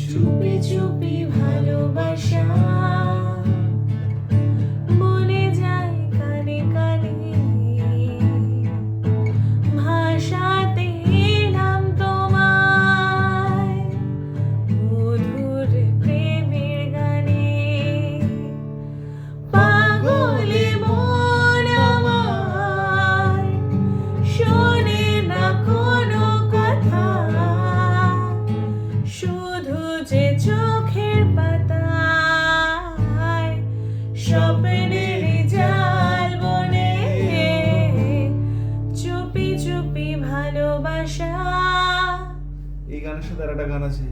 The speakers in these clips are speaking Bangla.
চুপি চুপি ভালোবাসা বলে যায় কানে কানে, ভাষাতে নাম তোমায় মধুর প্রেমের গানে। পাগলে মন আমার শোনে না কোনো কথা, শুধু যে চোখের পাতায় স্বপ্নের জাল বনে। চুপি চুপি ভালোবাসা। এই গানের সাথে আর একটা গান আছে,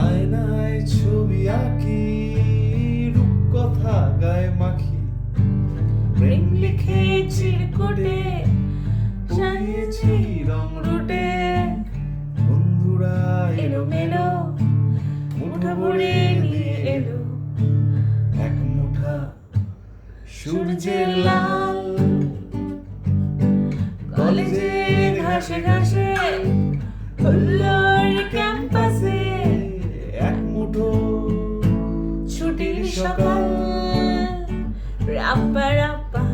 আয়নায় ছবি আঁকি রূপকথা গায়ে মাখি, প্রেম লিখে চিরকুটে পড়িয়েছি রং রুটে। বন্ধুরা এলো মেলো মুঠো ভরে নিয়ে এলো এক মুঠা সূর্যের লাল। কলেজের ঘাসে ঘাসে হুল্লোড় ক্যাম্পাসে এক মুঠো ছুটির সকাল। রাপ্পা রাপ্পা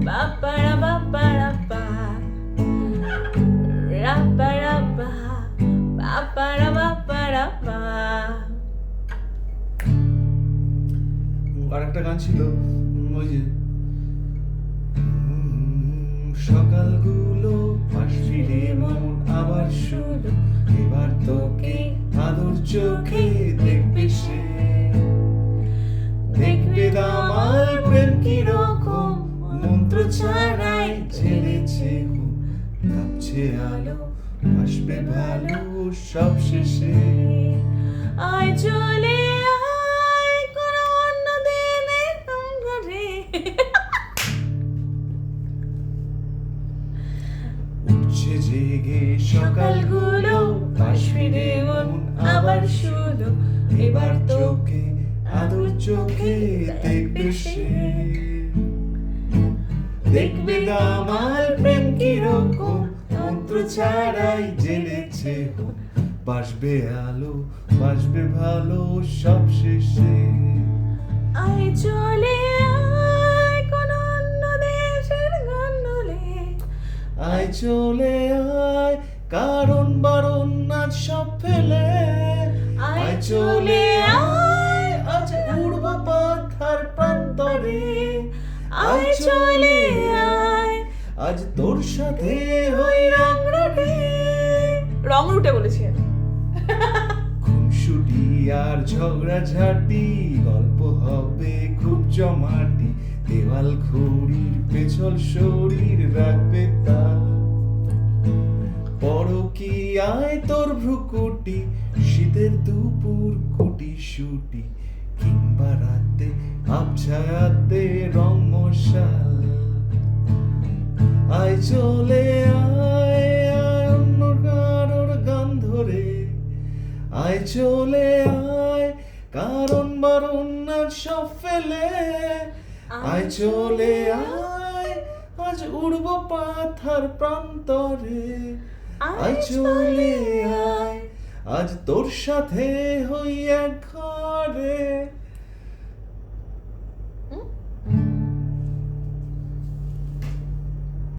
বাপ্পা বাপ্পা রাপ্পা, রাপ্পা রাপ্পা বাপ্পা বাপ্পা রাপ্পা। আর একটা গান ছিল ওই যে সকালগুলো পাশ ফিরে মন আবার শুলো, এবার তোকে আদর চোখে দেখবে সে, দেখবে দামাল প্রেম কিরকম মন্ত্র ছাড়াই ছেড়েছে ঘুম, কাঁপছে আলো আসবে ভালো সব শেষে। আয় চলে আয় কোনো অন্য দিনের ঘরে। উঠছে জেগে সকালগুলো পাশ ফিরে মন আবার শুলো, এবার তোকে আদর চোখে দেখবে সে, দেখবে দামাল প্রেম কিরকম মন্ত্র ছাড়াই জেনেছে ঘুম, বাসবে আলো বাসবে ভালো সব শেষে। আয় চলে আয় কোনো অন্য দেশের গন্ডলে। আয় চলে আয় কারণ বারণ আজ সব ফেলে, আয় চলে আয় আজ উড়ব পাথার প্রান্তরে, আয় চলে আয় আজ তোর সাথে হই রং রুটে। রং রুটে বলেছি আমি। খুনসুটি আর ঝগড়াঝাটি গল্প হবে খুব জমাটি, দেওয়াল ঘড়ির পেছল শরীর রাখবে তা, পরকীয়ায় তোর ভ্রুকুটি শীতের দুপুর কুটি শুটি, কিংবা রাতে আবছায়াতে রং মশাল। আয় চলে আয় আয় অন্য কারোর গান ধরে, আয় চলে আয় কারণ বারণ আজ সব ফেলে, আয় চলে আয় আজ উড়ব পাথার প্রান্তরে, আয় চলে আয় আজ তোর সাথে হই এক ঘরে।